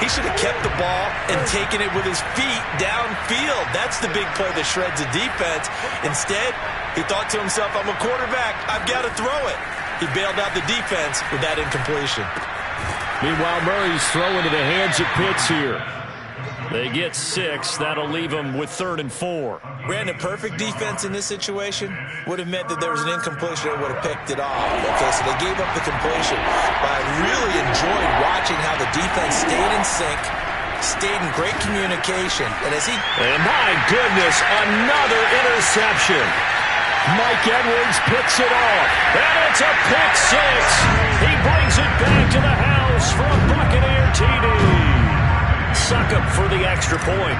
he should have kept the ball and taken it with his feet downfield. That's the big play that shreds the defense. Instead, he thought to himself, I'm a quarterback, I've got to throw it. He bailed out the defense with that incompletion. Meanwhile, Murray's throwing to the hands of Pitts here. They get 6. That'll leave them with 3rd and 4. Brandon, perfect defense in this situation would have meant that there was an incompletion that would have picked it off. Okay, so they gave up the completion. I really enjoyed watching how the defense stayed in sync, stayed in great communication, and And my goodness, another interception. Mike Edwards picks it off, and it's a pick six. He brings it back to the house for a Buccaneer TD. Succop for the extra point.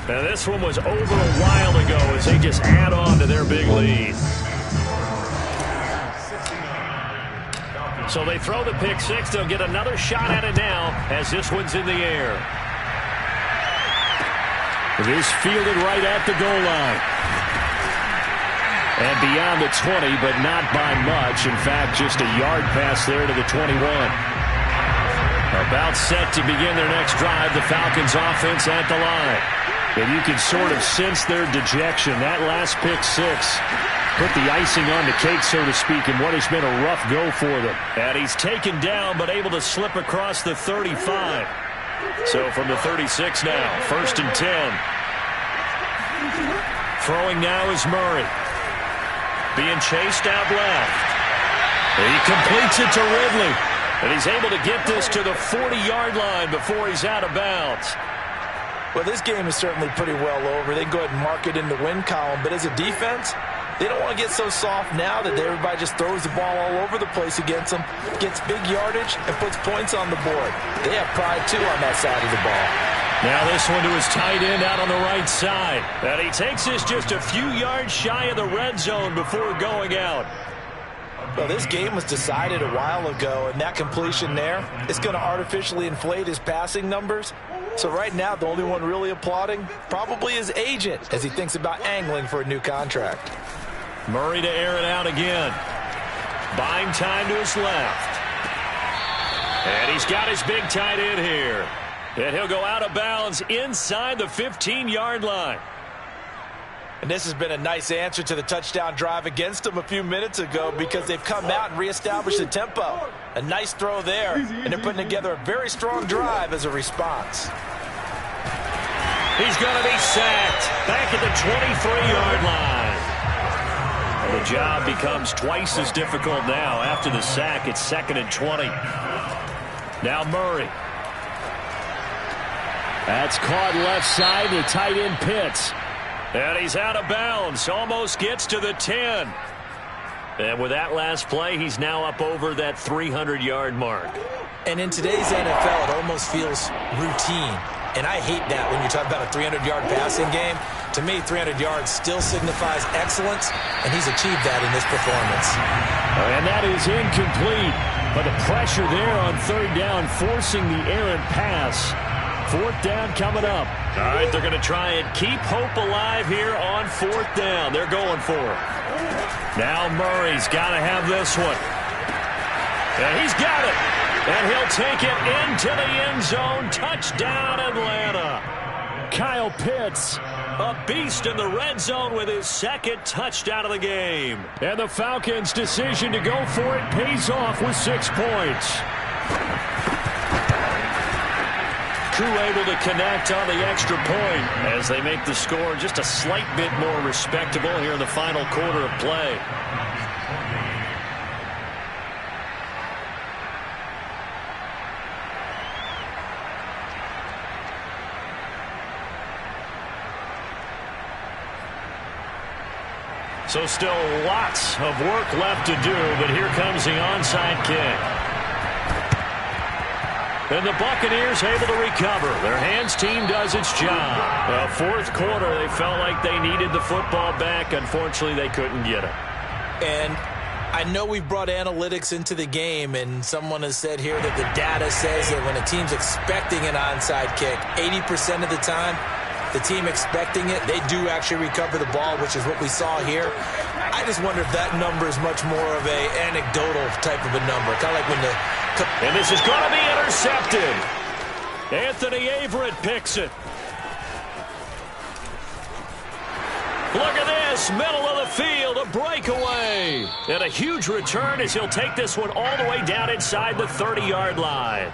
Now this one was over a while ago as they just add on to their big lead. So they throw the pick six. They'll get another shot at it now as this one's in the air. It is fielded right at the goal line. And beyond the 20, but not by much. In fact, just a yard pass there to the 21. About set to begin their next drive, the Falcons offense at the line. And you can sort of sense their dejection. That last pick six put the icing on the cake, so to speak, in what has been a rough go for them. And he's taken down, but able to slip across the 35. So from the 36 now, 1st and 10. Throwing now is Murray. Being chased out left. He completes it to Ridley. And he's able to get this to the 40-yard line before he's out of bounds. Well, this game is certainly pretty well over. They can go ahead and mark it in the win column. But as a defense, they don't want to get so soft now that everybody just throws the ball all over the place against them, gets big yardage, and puts points on the board. They have pride, too, on that side of the ball. Now this one to his tight end out on the right side. And he takes this just a few yards shy of the red zone before going out. Well, this game was decided a while ago, and that completion there is going to artificially inflate his passing numbers. So right now, the only one really applauding probably his agent as he thinks about angling for a new contract. Murray to air it out again. Buying time to his left. And he's got his big tight end here. And he'll go out of bounds inside the 15-yard line. And this has been a nice answer to the touchdown drive against them a few minutes ago because they've come out and reestablished the tempo. A nice throw there, and they're putting together a very strong drive as a response. He's going to be sacked back at the 23-yard line. And the job becomes twice as difficult now. After the sack, it's 2nd and 20. Now Murray. That's caught left side. The tight end Pitts. And he's out of bounds. Almost gets to the 10. And with that last play, he's now up over that 300-yard mark. And in today's NFL, it almost feels routine. And I hate that when you talk about a 300-yard passing game. To me, 300 yards still signifies excellence, and he's achieved that in this performance. And that is incomplete. But the pressure there on 3rd down, forcing the errant pass. 4th down coming up. All right, they're going to try and keep hope alive here on 4th down. They're going for it. Now Murray's got to have this one. And he's got it. And he'll take it into the end zone. Touchdown, Atlanta. Kyle Pitts, a beast in the red zone with his 2nd touchdown of the game. And the Falcons' decision to go for it pays off with 6 points. Crew able to connect on the extra point as they make the score just a slight bit more respectable here in the final quarter of play. So still lots of work left to do, but here comes the onside kick. And the Buccaneers able to recover. Their hands team does its job. Well, 4th quarter, they felt like they needed the football back. Unfortunately, they couldn't get it. And I know we've brought analytics into the game, and someone has said here that the data says that when a team's expecting an onside kick, 80% of the time, the team expecting it, they do actually recover the ball, which is what we saw here. I just wonder if that number is much more of a anecdotal type of a number. Kind of like when the... And this is going to be intercepted. Anthony Averett picks it. Look at this, middle of the field, a breakaway. And a huge return as he'll take this one all the way down inside the 30-yard line.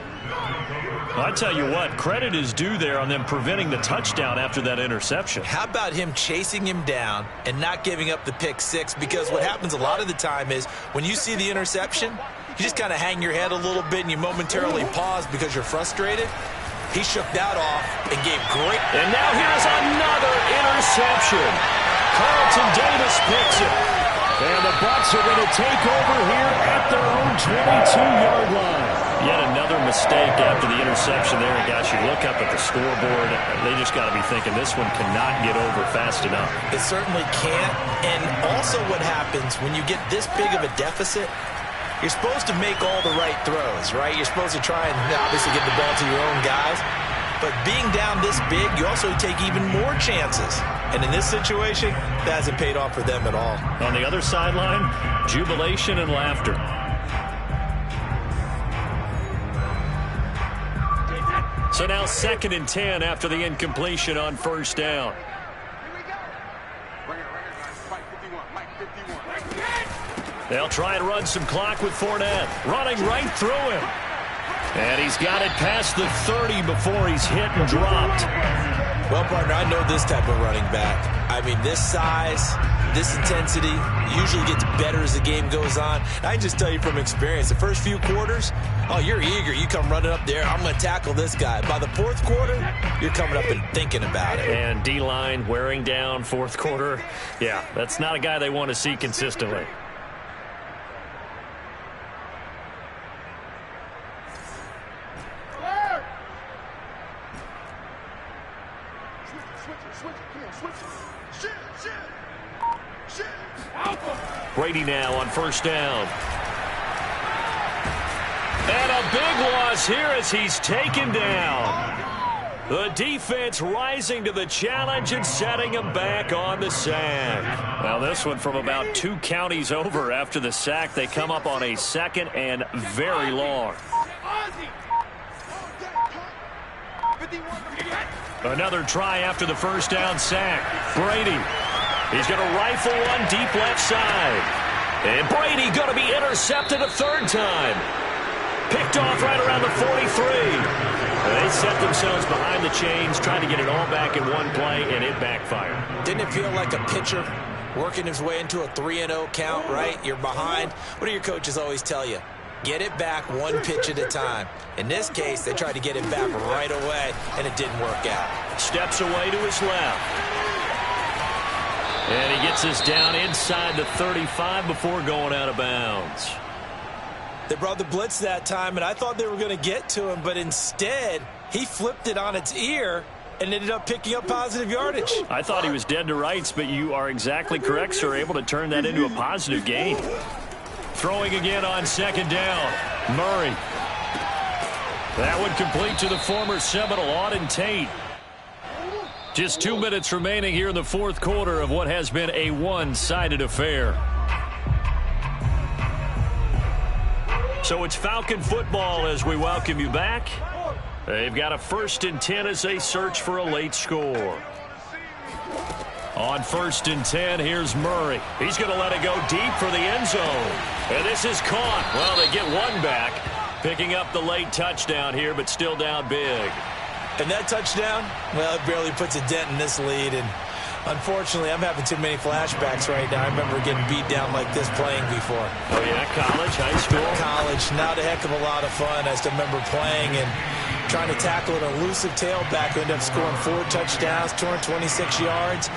I tell you what, credit is due there on them preventing the touchdown after that interception. How about him chasing him down and not giving up the pick six? Because what happens a lot of the time is when you see the interception, you just kind of hang your head a little bit and you momentarily pause because you're frustrated. He shook that off and gave great. And now here's another interception. Carlton Davis picks it. And the Bucs are going to take over here at their own 22-yard line. Yet another mistake after the interception there. And guys, you look up at the scoreboard, they just got to be thinking this one cannot get over fast enough. It certainly can't. And also what happens when you get this big of a deficit, you're supposed to make all the right throws, right? You're supposed to try and obviously get the ball to your own guys. But being down this big, you also take even more chances. And in this situation, that hasn't paid off for them at all. On the other sideline, jubilation and laughter. So now 2nd and 10 after the incompletion on first down. They'll try and run some clock with Fournette. Running right through him. And he's got it past the 30 before he's hit and dropped. Well, partner, I know this type of running back. I mean, this size, this intensity usually gets better as the game goes on. I can just tell you from experience, the first few quarters, oh, you're eager. You come running up there, I'm going to tackle this guy. By the fourth quarter, you're coming up and thinking about it. And D-line wearing down fourth quarter. Yeah, that's not a guy they want to see consistently. Brady now on first down. And a big loss here as he's taken down. The defense rising to the challenge and setting him back on the sack. Now this one from about 2 counties over after the sack. They come up on a 2nd and very long. Another try after the first down sack. Brady. He's going to rifle one deep left side. And Brady going to be intercepted a 3rd time. Picked off right around the 43. They set themselves behind the chains, trying to get it all back in one play, and it backfired. Didn't it feel like a pitcher working his way into a 3-0 count, right? You're behind. What do your coaches always tell you? Get it back one pitch at a time. In this case, they tried to get it back right away, and it didn't work out. Steps away to his left. And he gets us down inside the 35 before going out of bounds. They brought the blitz that time, and I thought they were going to get to him, but instead, he flipped it on its ear and ended up picking up positive yardage. I thought he was dead to rights, but you are exactly correct, sir. Able to turn that into a positive gain. Throwing again on 2nd down. Murray. That one complete to the former Seminole, Auden Tate. Just 2 minutes remaining here in the 4th quarter of what has been a one-sided affair. So it's Falcon football as we welcome you back. They've got a 1st and 10 as they search for a late score. On 1st and 10, here's Murray. He's going to let it go deep for the end zone. And this is caught. Well, they get one back. Picking up the late touchdown here, but still down big. And that touchdown, well, it barely puts a dent in this lead. And unfortunately, I'm having too many flashbacks right now. I remember getting beat down like this playing before. Oh, yeah, college, high school? College, not a heck of a lot of fun. I still remember playing and trying to tackle an elusive tailback who ended up scoring 4 touchdowns, 226 yards.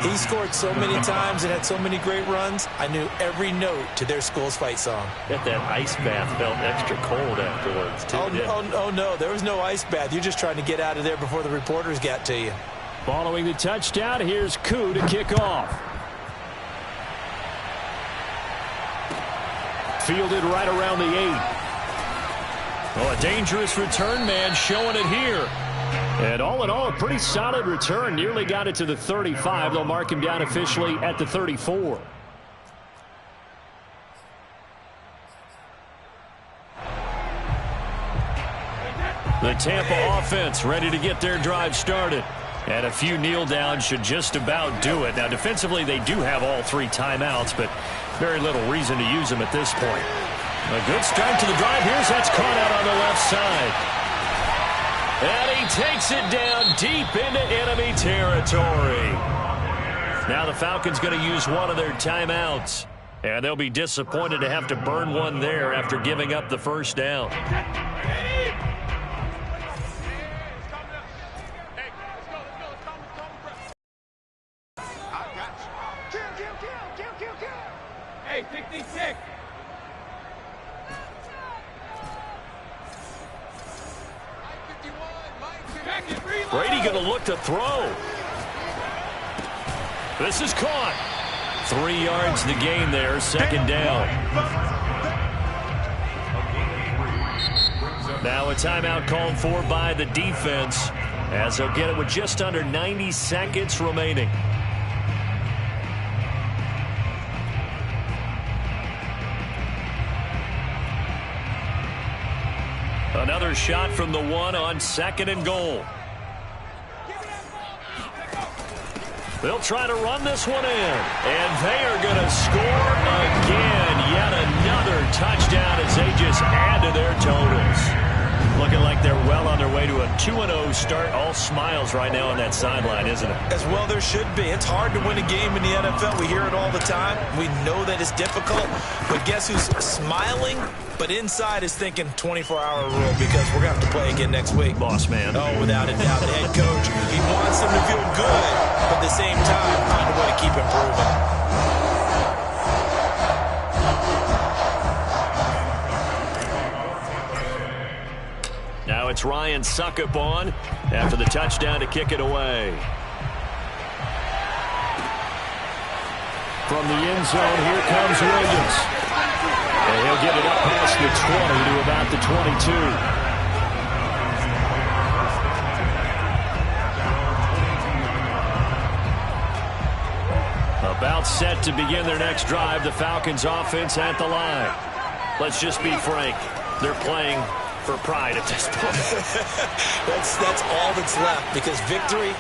He scored so many times and had so many great runs, I knew every note to their school's fight song. Bet that ice bath felt extra cold afterwards, too. Oh, no, there was no ice bath. You're just trying to get out of there before the reporters got to you. Following the touchdown, here's Koo to kick off. Fielded right around the 8. Oh, a dangerous return man showing it here. And all in all, a pretty solid return. Nearly got it to the 35. They'll mark him down officially at the 34. The Tampa offense ready to get their drive started. And a few kneel downs should just about do it. Now, defensively, they do have all 3 timeouts, but very little reason to use them at this point. A good start to the drive. Here's that's caught out on the left side. And he takes it down deep into enemy territory. Now the Falcons going to use one of their timeouts. And they'll be disappointed to have to burn one there after giving up the first down. Hey, 56. Brady going to look to throw. This is caught. 3 yards the gain there, second down. Now a timeout called for by the defense as they'll get it with just under 90 seconds remaining. Another shot from the 1 on 2nd and goal. They'll try to run this one in. And they are going to score again. Yet another touchdown as they just add to their totals. Looking like they're well on their way to a 2-0 start. All smiles right now on that sideline, isn't it? As well there should be. It's hard to win a game in the NFL. We hear it all the time. We know that it's difficult. But guess who's smiling? But inside is thinking 24-hour rule because we're going to have to play again next week. Boss man. Oh, without a doubt. The head coach, he wants them to feel good, but at the same time, find a way to keep improving. Now it's Ryan Suckup on after the touchdown to kick it away. From the end zone, here comes Williams. And he'll get it up past the 20 to about the 22. About set to begin their next drive, the Falcons offense at the line. Let's just be frank. They're playing for pride at this point. That's all that's left because victory,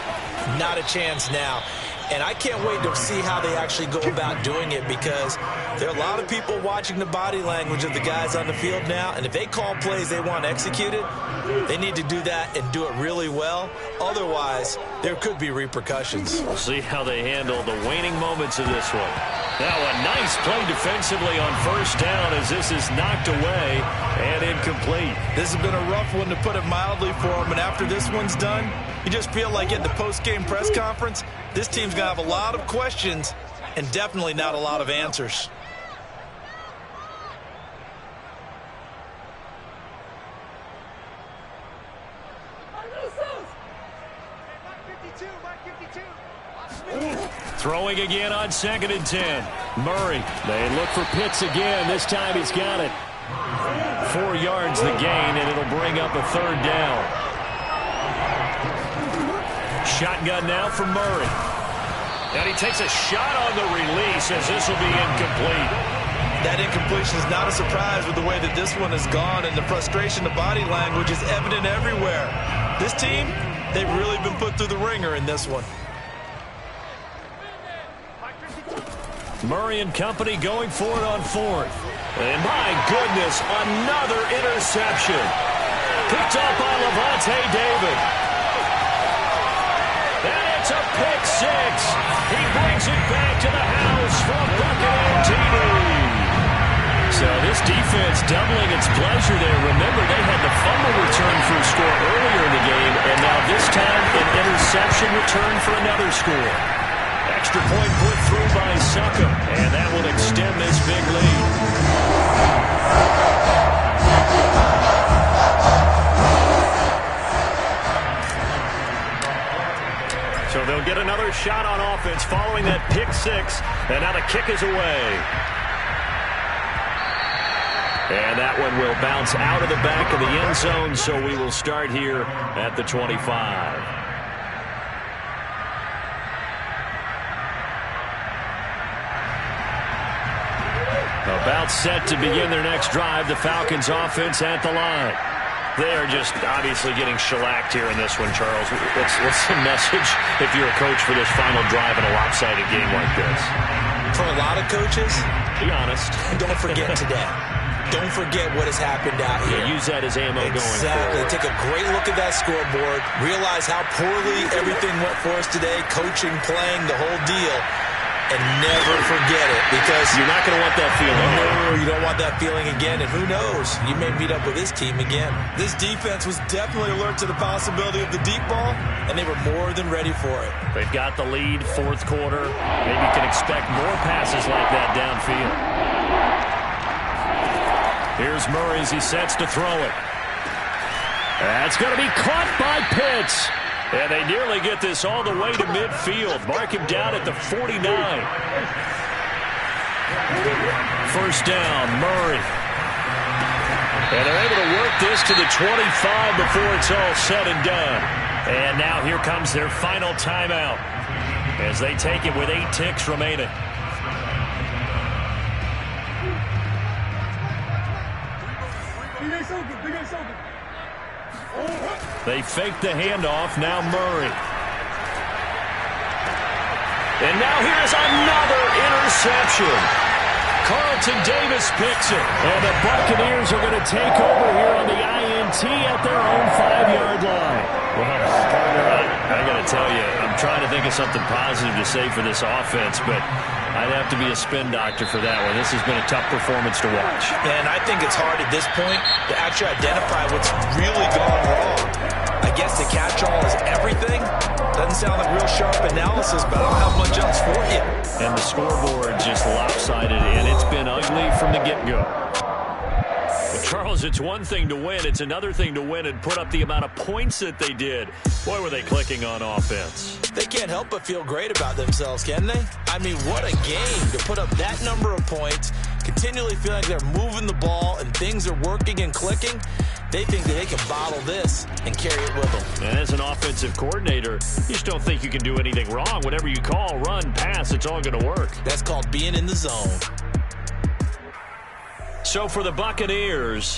not a chance now. And I can't wait to see how they actually go about doing it because there are a lot of people watching the body language of the guys on the field now. And if they call plays they want executed, they need to do that and do it really well. Otherwise, there could be repercussions. We'll see how they handle the waning moments of this one. Now a nice play defensively on first down as this is knocked away and incomplete. This has been a rough one to put it mildly for them. And after this one's done, you just feel like at the post-game press conference, this team's going to have a lot of questions and definitely not a lot of answers. Throwing again on 2nd and 10. Murray, they look for Pitts again. This time he's got it. 4 yards the gain, and it'll bring up a 3rd down. Shotgun now from Murray. And he takes a shot on the release as this will be incomplete. That incompletion is not a surprise with the way that this one has gone, and the frustration, the body language is evident everywhere. This team, they've really been put through the ringer in this one. Murray and company going for it on 4th. And my goodness, another interception. Picked up by Levante David. And it's a pick 6. He brings it back to the house from Buccaneer TV. So this defense doubling its pleasure there. Remember, they had the fumble return for a score earlier in the game, and now this time an interception return for another score. Extra point put through by Suckup, and that will extend this big lead. So they'll get another shot on offense following that pick 6, and now the kick is away. And that one will bounce out of the back of the end zone, so we will start here at the 25. About set to begin their next drive, the Falcons offense at the line. They are just obviously getting shellacked here in this one, Charles. What's the message if you're a coach for this final drive in a lopsided game like this? For a lot of coaches, be honest. Don't forget today. Don't forget what has happened out here. Yeah, use that as ammo going forward. Exactly. Take a great look at that scoreboard. Realize how poorly everything went for us today. Coaching, playing, the whole deal. And never forget it, because you're not going to want that feeling. No, you don't want that feeling again. And who knows? You may meet up with this team again. This defense was definitely alert to the possibility of the deep ball, and they were more than ready for it. They've got the lead, fourth quarter. Maybe you can expect more passes like that downfield. Here's Murray as he sets to throw it. That's going to be caught by Pitts. And they nearly get this all the way to midfield. Mark him down at the 49. First down, Murray. And they're able to work this to the 25 before it's all said and done. And now here comes their final timeout as they take it with 8 ticks remaining. They fake the handoff. Now Murray. And now here's another interception. Carlton Davis picks it. And the Buccaneers are going to take over here on the INT at their own 5-yard line. Well, partner, I got to tell you, I'm trying to think of something positive to say for this offense, but I'd have to be a spin doctor for that one. This has been a tough performance to watch. And I think it's hard at this point to actually identify what's really gone wrong. I guess the catch-all is everything. Doesn't sound like real sharp analysis, but I don't have much else for you. And the scoreboard just lopsided, and it's been ugly from the get-go. But Charles, it's one thing to win. It's another thing to win and put up the amount of points that they did. Boy, were they clicking on offense. They can't help but feel great about themselves, can they? I mean, what a game to put up that number of points, continually feeling like they're moving the ball and things are working and clicking. They think that they can bottle this and carry it with them. And as an offensive coordinator, you just don't think you can do anything wrong. Whatever you call, run, pass, it's all going to work. That's called being in the zone. So for the Buccaneers,